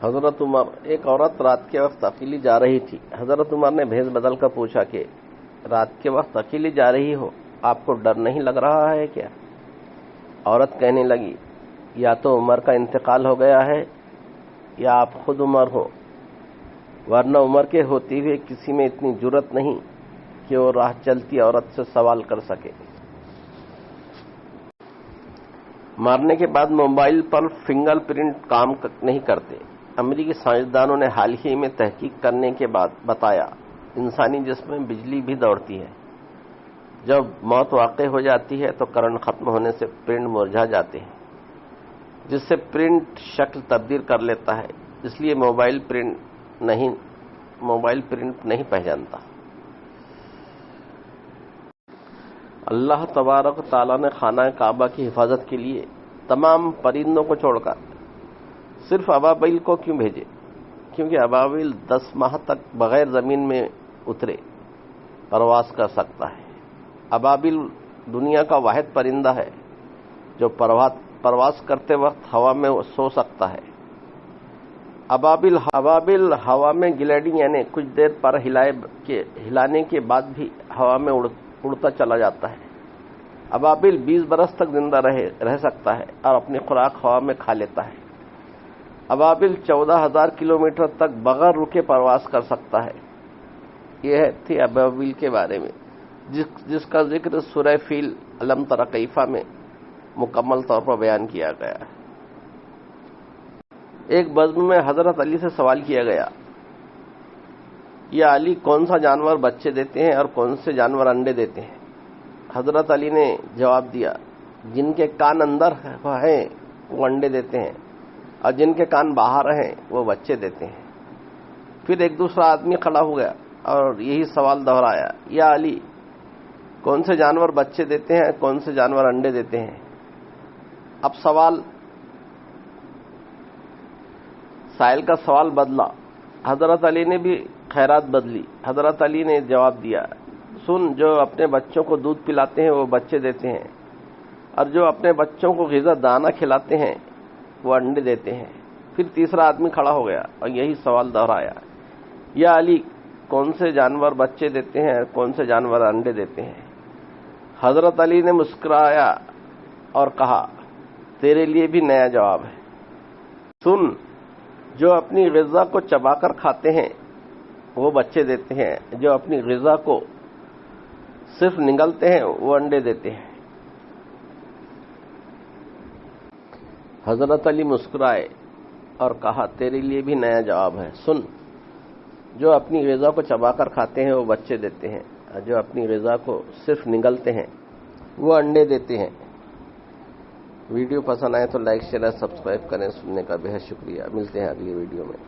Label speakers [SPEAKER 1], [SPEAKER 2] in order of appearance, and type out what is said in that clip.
[SPEAKER 1] حضرت عمر، ایک عورت رات کے وقت اکیلی جا رہی تھی۔ حضرت عمر نے بھیس بدل کر پوچھا کہ رات کے وقت اکیلی جا رہی ہو، آپ کو ڈر نہیں لگ رہا ہے کیا؟ عورت کہنے لگی، یا تو عمر کا انتقال ہو گیا ہے یا آپ خود عمر ہو، ورنہ عمر کے ہوتے ہوئے کسی میں اتنی جرأت نہیں کہ وہ راہ چلتی عورت سے سوال کر سکے۔ مارنے کے بعد موبائل پر فنگر پرنٹ کام نہیں کرتے۔ امریکی سائنسدانوں نے حال ہی میں تحقیق کرنے کے بعد بتایا، انسانی جسم میں بجلی بھی دوڑتی ہے۔ جب موت واقع ہو جاتی ہے تو کرنٹ ختم ہونے سے پرنٹ مرجھا جاتے ہیں، جس سے پرنٹ شکل تبدیل کر لیتا ہے، اس لیے موبائل پرنٹ نہیں پہچانتا۔ اللہ تبارک و تعالیٰ نے خانہ کعبہ کی حفاظت کے لیے تمام پرندوں کو چھوڑ کر صرف ابابیل کو کیوں بھیجے؟ کیونکہ ابابیل 10 ماہ تک بغیر زمین میں اترے پرواز کر سکتا ہے۔ ابابیل دنیا کا واحد پرندہ ہے جو پرواز کرتے وقت ہوا میں سو سکتا ہے۔ ابابیل ہوا میں گلائڈنگ یعنی کچھ دیر پر ہلانے کے بعد بھی ہوا میں اڑتا چلا جاتا ہے۔ ابابیل 20 برس تک زندہ رہ سکتا ہے اور اپنی خوراک ہوا میں کھا لیتا ہے۔ ابابیل 14,000 کلومیٹر تک بغیر رکے پرواز کر سکتا ہے۔ یہ تھی ابابیل کے بارے میں، جس کا ذکر سورہ فیل الم تر کیف میں مکمل طور پر بیان کیا گیا ہے۔ ایک بزم میں حضرت علی سے سوال کیا گیا، یا علی، کون سا جانور بچے دیتے ہیں اور کون سے جانور انڈے دیتے ہیں؟ حضرت علی نے جواب دیا، جن کے کان اندر ہیں وہ انڈے دیتے ہیں اور جن کے کان باہر ہیں وہ بچے دیتے ہیں۔ پھر ایک دوسرا آدمی کھڑا ہو گیا اور یہی سوال دہرایا، یا علی، کون سے جانور بچے دیتے ہیں کون سے جانور انڈے دیتے ہیں؟ اب سائل کا سوال بدلا، حضرت علی نے بھی خیرات بدلی۔ حضرت علی نے جواب دیا، سن، جو اپنے بچوں کو دودھ پلاتے ہیں وہ بچے دیتے ہیں، اور جو اپنے بچوں کو غذا دانہ کھلاتے ہیں وہ انڈے دیتے ہیں۔ پھر تیسرا آدمی کھڑا ہو گیا اور یہی سوال دہرایا، یا علی، کون سے جانور بچے دیتے ہیں اور کون سے جانور انڈے دیتے ہیں؟ حضرت علی نے مسکرایا اور کہا، تیرے لیے بھی نیا جواب ہے، سن، جو اپنی غذا کو چبا کر کھاتے ہیں وہ بچے دیتے ہیں، جو اپنی غذا کو صرف نگلتے ہیں وہ انڈے دیتے ہیں۔ حضرت علی مسکرائے اور کہا، تیرے لیے بھی نیا جواب ہے، سن، جو اپنی غذا کو چبا کر کھاتے ہیں وہ بچے دیتے ہیں، اور جو اپنی غذا کو صرف نگلتے ہیں وہ انڈے دیتے ہیں۔ ویڈیو پسند آئے تو لائک، شیئر اور سبسکرائب کریں۔ سننے کا بہت شکریہ۔ ملتے ہیں اگلی ویڈیو میں۔